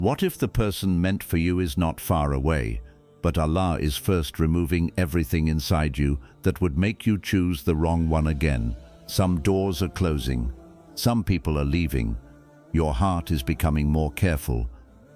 What if the person meant for you is not far away, but Allah is first removing everything inside you that would make you choose the wrong one again? Some doors are closing, some people are leaving, your heart is becoming more careful,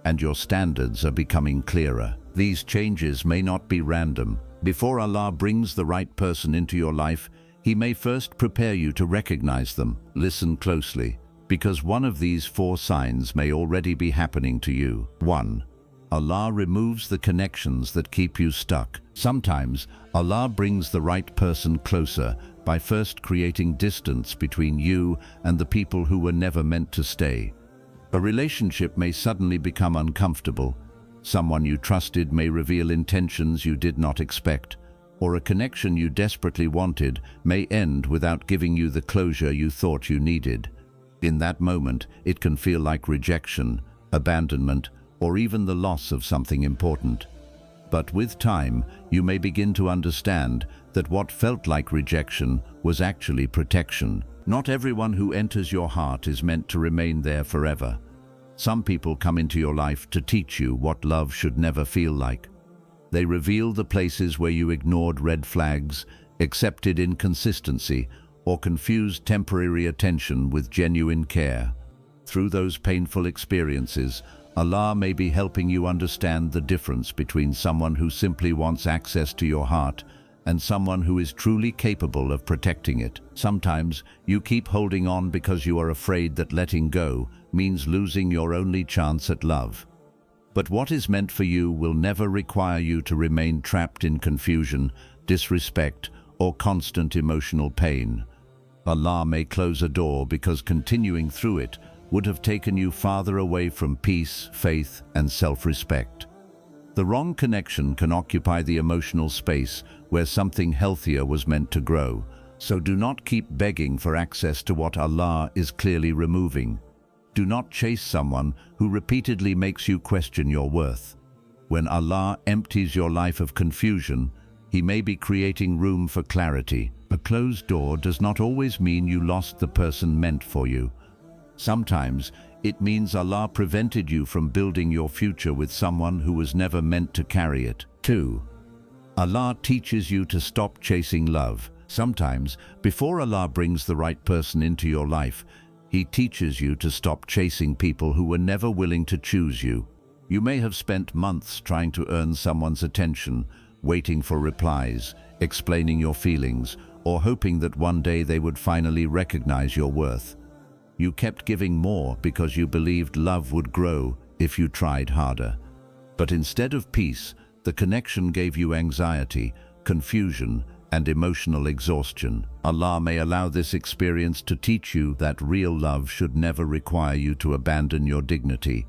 and your standards are becoming clearer. These changes may not be random. Before Allah brings the right person into your life, He may first prepare you to recognize them. Listen closely, because one of these 4 signs may already be happening to you. 1. Allah removes the connections that keep you stuck. Sometimes, Allah brings the right person closer by first creating distance between you and the people who were never meant to stay. A relationship may suddenly become uncomfortable. Someone you trusted may reveal intentions you did not expect, or a connection you desperately wanted may end without giving you the closure you thought you needed. In that moment, it can feel like rejection, abandonment, or even the loss of something important. But with time, you may begin to understand that what felt like rejection was actually protection. Not everyone who enters your heart is meant to remain there forever. Some people come into your life to teach you what love should never feel like. They reveal the places where you ignored red flags, accepted inconsistency, or confused temporary attention with genuine care. Through those painful experiences, Allah may be helping you understand the difference between someone who simply wants access to your heart and someone who is truly capable of protecting it. Sometimes you keep holding on because you are afraid that letting go means losing your only chance at love. But what is meant for you will never require you to remain trapped in confusion, disrespect, or constant emotional pain. Allah may close a door because continuing through it would have taken you farther away from peace, faith, and self-respect. The wrong connection can occupy the emotional space where something healthier was meant to grow. So do not keep begging for access to what Allah is clearly removing. Do not chase someone who repeatedly makes you question your worth. When Allah empties your life of confusion, He may be creating room for clarity. A closed door does not always mean you lost the person meant for you. Sometimes it means Allah prevented you from building your future with someone who was never meant to carry it. 2. Allah teaches you to stop chasing love. Sometimes, before Allah brings the right person into your life, He teaches you to stop chasing people who were never willing to choose you. You may have spent months trying to earn someone's attention, waiting for replies, explaining your feelings, or hoping that one day they would finally recognize your worth. You kept giving more because you believed love would grow if you tried harder. But instead of peace, the connection gave you anxiety, confusion, and emotional exhaustion. Allah may allow this experience to teach you that real love should never require you to abandon your dignity.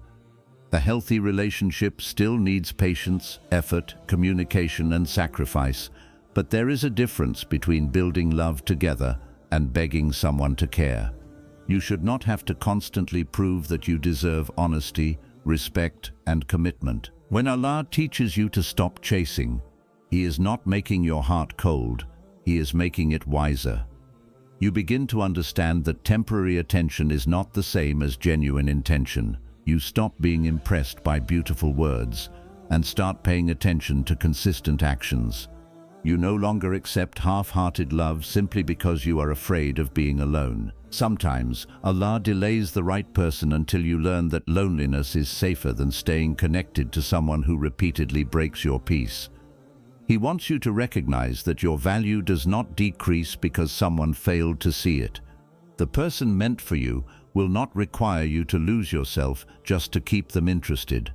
A healthy relationship still needs patience, effort, communication, and sacrifice, but there is a difference between building love together and begging someone to care. You should not have to constantly prove that you deserve honesty, respect, and commitment. When Allah teaches you to stop chasing, He is not making your heart cold, He is making it wiser. You begin to understand that temporary attention is not the same as genuine intention. You stop being impressed by beautiful words and start paying attention to consistent actions. You no longer accept half-hearted love simply because you are afraid of being alone. Sometimes, Allah delays the right person until you learn that loneliness is safer than staying connected to someone who repeatedly breaks your peace. He wants you to recognize that your value does not decrease because someone failed to see it. The person meant for you will not require you to lose yourself just to keep them interested.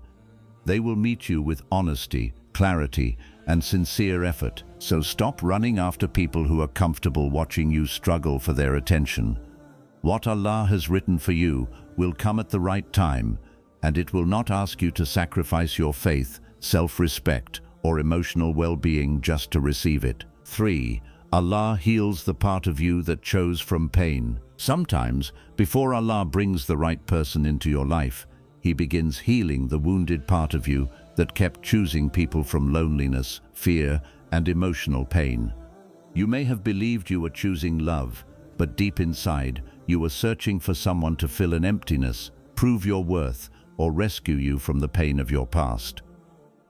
They will meet you with honesty, clarity, and sincere effort. So stop running after people who are comfortable watching you struggle for their attention. What Allah has written for you will come at the right time, and it will not ask you to sacrifice your faith, self-respect, or emotional well-being just to receive it. 3. Allah heals the part of you that chose from pain. Sometimes, before Allah brings the right person into your life, He begins healing the wounded part of you that kept choosing people from loneliness, fear, and emotional pain. You may have believed you were choosing love, but deep inside, you were searching for someone to fill an emptiness, prove your worth, or rescue you from the pain of your past.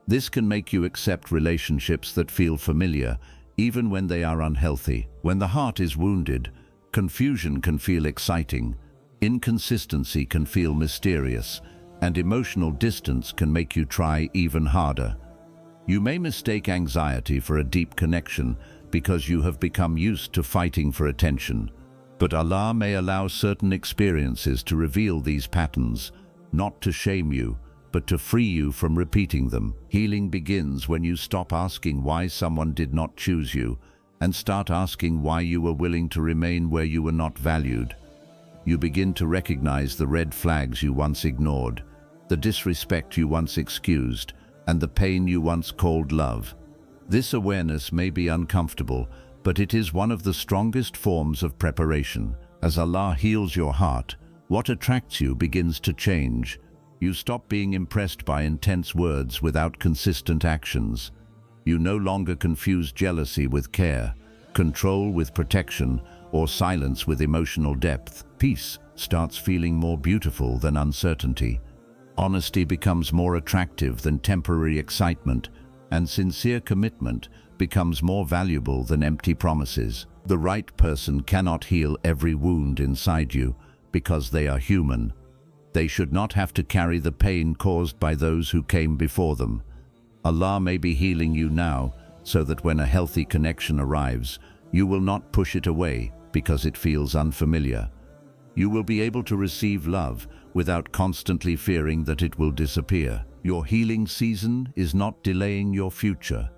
This can make you accept relationships that feel familiar, even when they are unhealthy. When the heart is wounded, confusion can feel exciting, inconsistency can feel mysterious, and emotional distance can make you try even harder. You may mistake anxiety for a deep connection because you have become used to fighting for attention. But Allah may allow certain experiences to reveal these patterns, not to shame you, but to free you from repeating them. Healing begins when you stop asking why someone did not choose you and start asking why you were willing to remain where you were not valued. You begin to recognize the red flags you once ignored, the disrespect you once excused, and the pain you once called love. This awareness may be uncomfortable, but it is one of the strongest forms of preparation. As Allah heals your heart, what attracts you begins to change. You stop being impressed by intense words without consistent actions. You no longer confuse jealousy with care, control with protection, or silence with emotional depth. Peace starts feeling more beautiful than uncertainty. Honesty becomes more attractive than temporary excitement, and sincere commitment becomes more valuable than empty promises. The right person cannot heal every wound inside you because they are human. They should not have to carry the pain caused by those who came before them. Allah may be healing you now so that when a healthy connection arrives, you will not push it away because it feels unfamiliar. You will be able to receive love without constantly fearing that it will disappear. Your healing season is not delaying your future.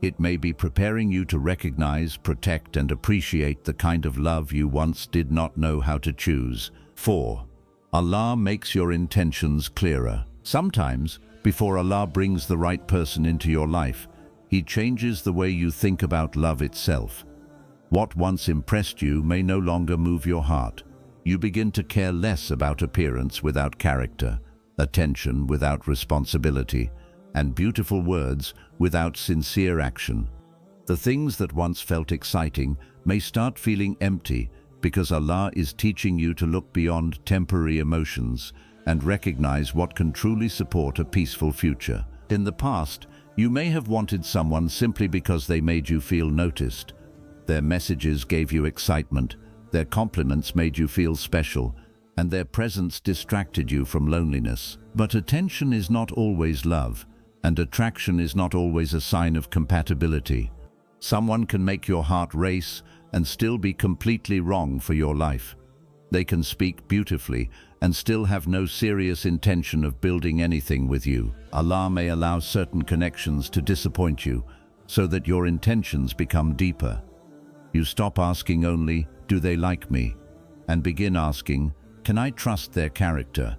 It may be preparing you to recognize, protect, and appreciate the kind of love you once did not know how to choose. 4. Allah makes your intentions clearer. Sometimes, before Allah brings the right person into your life, He changes the way you think about love itself. What once impressed you may no longer move your heart. You begin to care less about appearance without character, attention without responsibility, and beautiful words without sincere action. The things that once felt exciting may start feeling empty because Allah is teaching you to look beyond temporary emotions and recognize what can truly support a peaceful future. In the past, you may have wanted someone simply because they made you feel noticed. Their messages gave you excitement, their compliments made you feel special, and their presence distracted you from loneliness. But attention is not always love, and attraction is not always a sign of compatibility. Someone can make your heart race and still be completely wrong for your life. They can speak beautifully and still have no serious intention of building anything with you. Allah may allow certain connections to disappoint you so that your intentions become deeper. You stop asking only, "Do they like me?" and begin asking, "Can I trust their character?"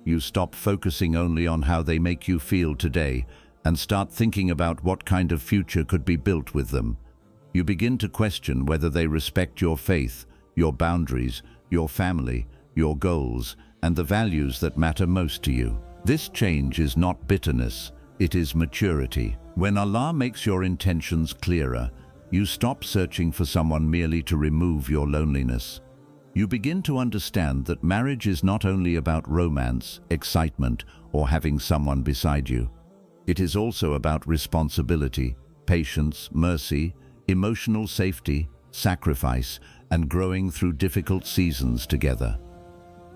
You stop focusing only on how they make you feel today and start thinking about what kind of future could be built with them. You begin to question whether they respect your faith, your boundaries, your family, your goals, and the values that matter most to you. This change is not bitterness, it is maturity. When Allah makes your intentions clearer, you stop searching for someone merely to remove your loneliness. You begin to understand that marriage is not only about romance, excitement, or having someone beside you. It is also about responsibility, patience, mercy, emotional safety, sacrifice, and growing through difficult seasons together.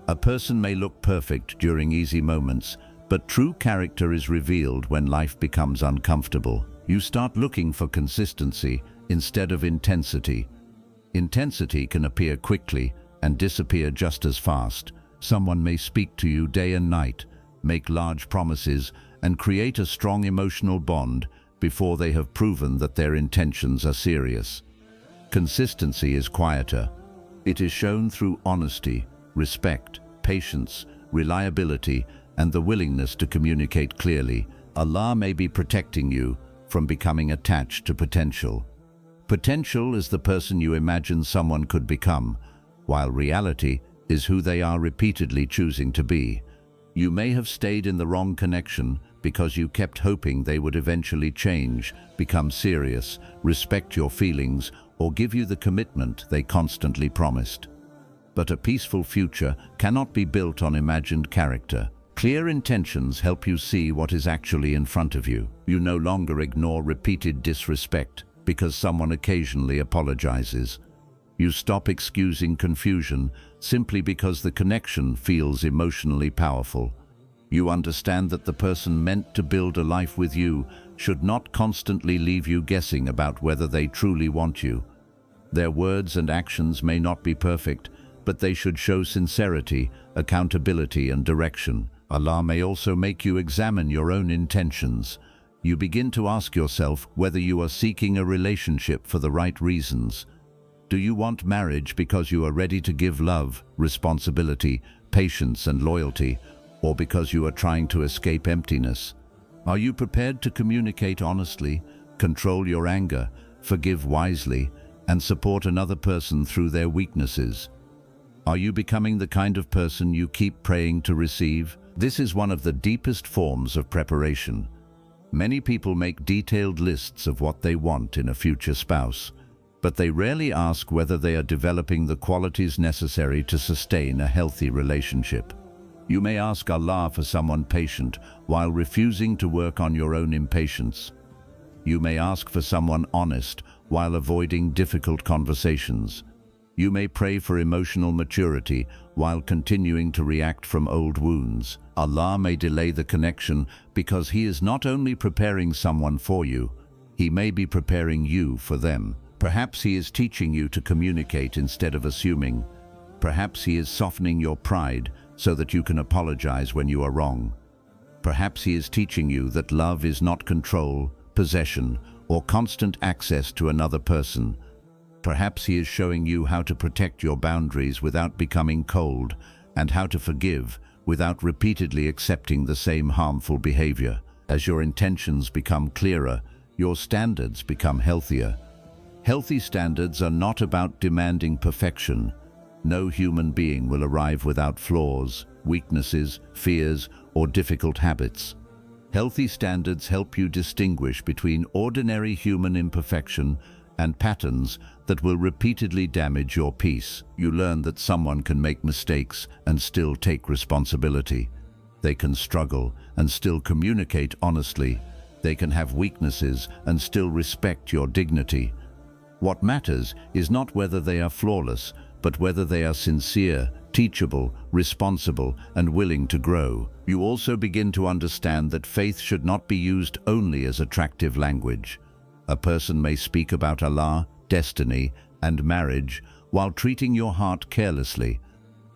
A person may look perfect during easy moments, but true character is revealed when life becomes uncomfortable. You start looking for consistency instead of intensity. Intensity can appear quickly and disappear just as fast. Someone may speak to you day and night, make large promises, and create a strong emotional bond before they have proven that their intentions are serious. Consistency is quieter. It is shown through honesty, respect, patience, reliability, and the willingness to communicate clearly. Allah may be protecting you from becoming attached to potential. Potential is the person you imagine someone could become, while reality is who they are repeatedly choosing to be. You may have stayed in the wrong connection because you kept hoping they would eventually change, become serious, respect your feelings, or give you the commitment they constantly promised. But a peaceful future cannot be built on imagined character. Clear intentions help you see what is actually in front of you. You no longer ignore repeated disrespect because someone occasionally apologizes. You stop excusing confusion simply because the connection feels emotionally powerful. You understand that the person meant to build a life with you should not constantly leave you guessing about whether they truly want you. Their words and actions may not be perfect, but they should show sincerity, accountability, and direction. Allah may also make you examine your own intentions. You begin to ask yourself whether you are seeking a relationship for the right reasons. Do you want marriage because you are ready to give love, responsibility, patience, and loyalty, or because you are trying to escape emptiness? Are you prepared to communicate honestly, control your anger, forgive wisely, and support another person through their weaknesses? Are you becoming the kind of person you keep praying to receive? This is one of the deepest forms of preparation. Many people make detailed lists of what they want in a future spouse, but they rarely ask whether they are developing the qualities necessary to sustain a healthy relationship. You may ask Allah for someone patient while refusing to work on your own impatience. You may ask for someone honest while avoiding difficult conversations. You may pray for emotional maturity while continuing to react from old wounds. Allah may delay the connection because He is not only preparing someone for you, He may be preparing you for them. Perhaps He is teaching you to communicate instead of assuming. Perhaps He is softening your pride so that you can apologize when you are wrong. Perhaps He is teaching you that love is not control, possession, or constant access to another person. Perhaps He is showing you how to protect your boundaries without becoming cold, and how to forgive without repeatedly accepting the same harmful behavior. As your intentions become clearer, your standards become healthier. Healthy standards are not about demanding perfection. No human being will arrive without flaws, weaknesses, fears, or difficult habits. Healthy standards help you distinguish between ordinary human imperfection and patterns that will repeatedly damage your peace. You learn that someone can make mistakes and still take responsibility. They can struggle and still communicate honestly. They can have weaknesses and still respect your dignity. What matters is not whether they are flawless, but whether they are sincere, teachable, responsible, and willing to grow. You also begin to understand that faith should not be used only as attractive language. A person may speak about Allah, destiny, and marriage while treating your heart carelessly.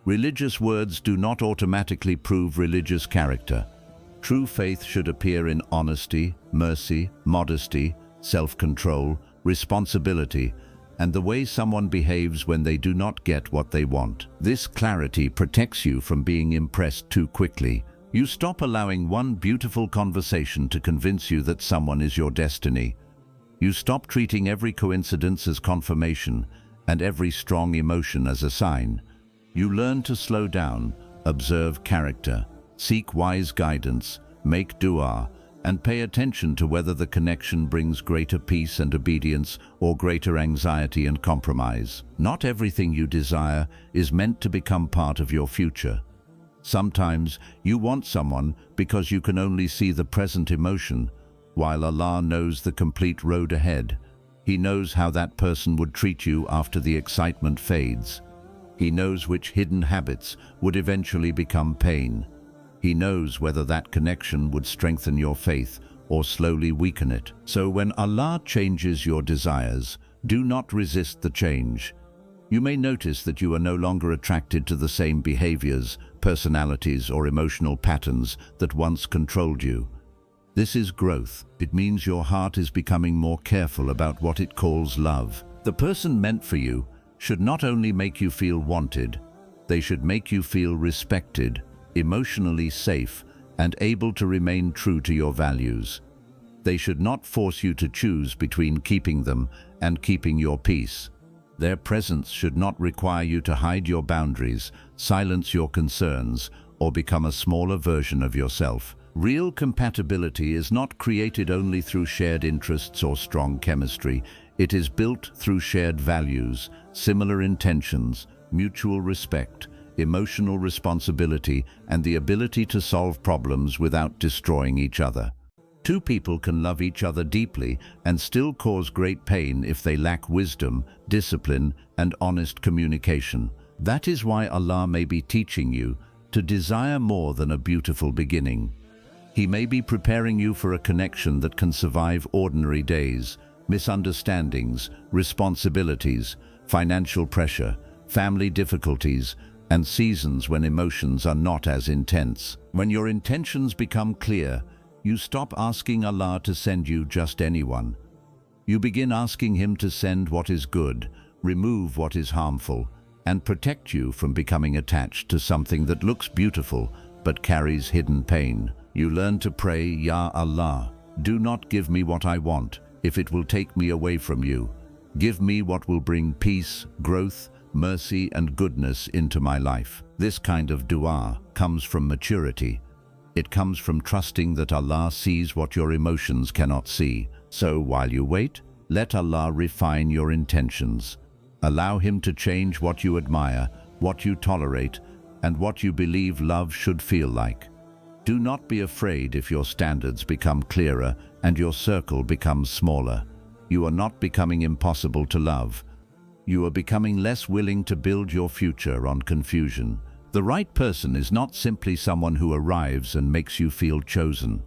Religious words do not automatically prove religious character. True faith should appear in honesty, mercy, modesty, self-control, responsibility, and the way someone behaves when they do not get what they want. This clarity protects you from being impressed too quickly. You stop allowing one beautiful conversation to convince you that someone is your destiny. You stop treating every coincidence as confirmation and every strong emotion as a sign. You learn to slow down, observe character, seek wise guidance, make dua, and pay attention to whether the connection brings greater peace and obedience or greater anxiety and compromise. Not everything you desire is meant to become part of your future. Sometimes you want someone because you can only see the present emotion, while Allah knows the complete road ahead. He knows how that person would treat you after the excitement fades. He knows which hidden habits would eventually become pain. He knows whether that connection would strengthen your faith or slowly weaken it. So when Allah changes your desires, do not resist the change. You may notice that you are no longer attracted to the same behaviors, personalities, or emotional patterns that once controlled you. This is growth. It means your heart is becoming more careful about what it calls love. The person meant for you should not only make you feel wanted, they should make you feel respected, emotionally safe, and able to remain true to your values. They should not force you to choose between keeping them and keeping your peace. Their presence should not require you to hide your boundaries, silence your concerns, or become a smaller version of yourself. Real compatibility is not created only through shared interests or strong chemistry. It is built through shared values, similar intentions, mutual respect, emotional responsibility, and the ability to solve problems without destroying each other. Two people can love each other deeply and still cause great pain if they lack wisdom, discipline, and honest communication. That is why Allah may be teaching you to desire more than a beautiful beginning. He may be preparing you for a connection that can survive ordinary days, misunderstandings, responsibilities, financial pressure, family difficulties, and seasons when emotions are not as intense. When your intentions become clear, you stop asking Allah to send you just anyone. You begin asking Him to send what is good, remove what is harmful, and protect you from becoming attached to something that looks beautiful but carries hidden pain. You learn to pray, Ya Allah, do not give me what I want if it will take me away from you. Give me what will bring peace, growth, mercy, and goodness into my life. This kind of dua comes from maturity. It comes from trusting that Allah sees what your emotions cannot see. So while you wait, let Allah refine your intentions. Allow Him to change what you admire, what you tolerate, and what you believe love should feel like. Do not be afraid if your standards become clearer and your circle becomes smaller. You are not becoming impossible to love. You are becoming less willing to build your future on confusion. The right person is not simply someone who arrives and makes you feel chosen.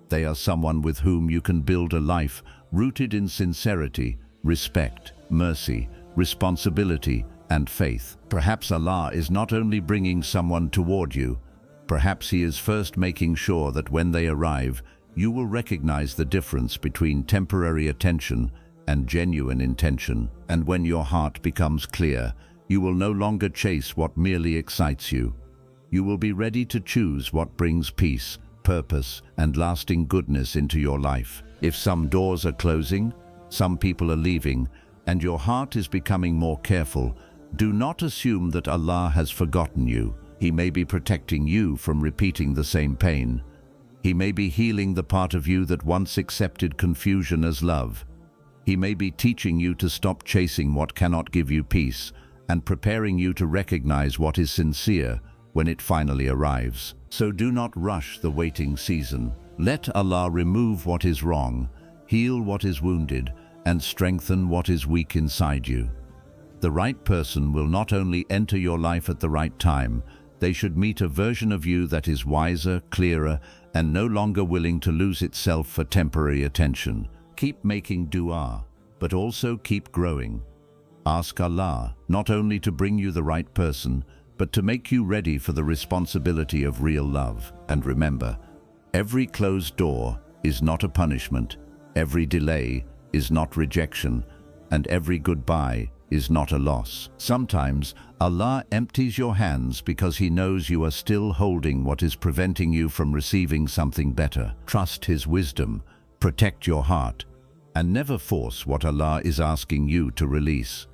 They are someone with whom you can build a life rooted in sincerity, respect, mercy, responsibility, and faith. Perhaps Allah is not only bringing someone toward you, perhaps He is first making sure that when they arrive, you will recognize the difference between temporary attention and genuine intention. And when your heart becomes clear, you will no longer chase what merely excites you. You will be ready to choose what brings peace, purpose, and lasting goodness into your life. If some doors are closing, some people are leaving, and your heart is becoming more careful, do not assume that Allah has forgotten you. He may be protecting you from repeating the same pain. He may be healing the part of you that once accepted confusion as love. He may be teaching you to stop chasing what cannot give you peace and preparing you to recognize what is sincere when it finally arrives. So do not rush the waiting season. Let Allah remove what is wrong, heal what is wounded, and strengthen what is weak inside you. The right person will not only enter your life at the right time, they should meet a version of you that is wiser, clearer, and no longer willing to lose itself for temporary attention. Keep making dua, but also keep growing. Ask Allah not only to bring you the right person, but to make you ready for the responsibility of real love. And remember, every closed door is not a punishment, every delay is not rejection, and every goodbye is not a loss. Sometimes Allah empties your hands because He knows you are still holding what is preventing you from receiving something better. Trust His wisdom, protect your heart, and never force what Allah is asking you to release.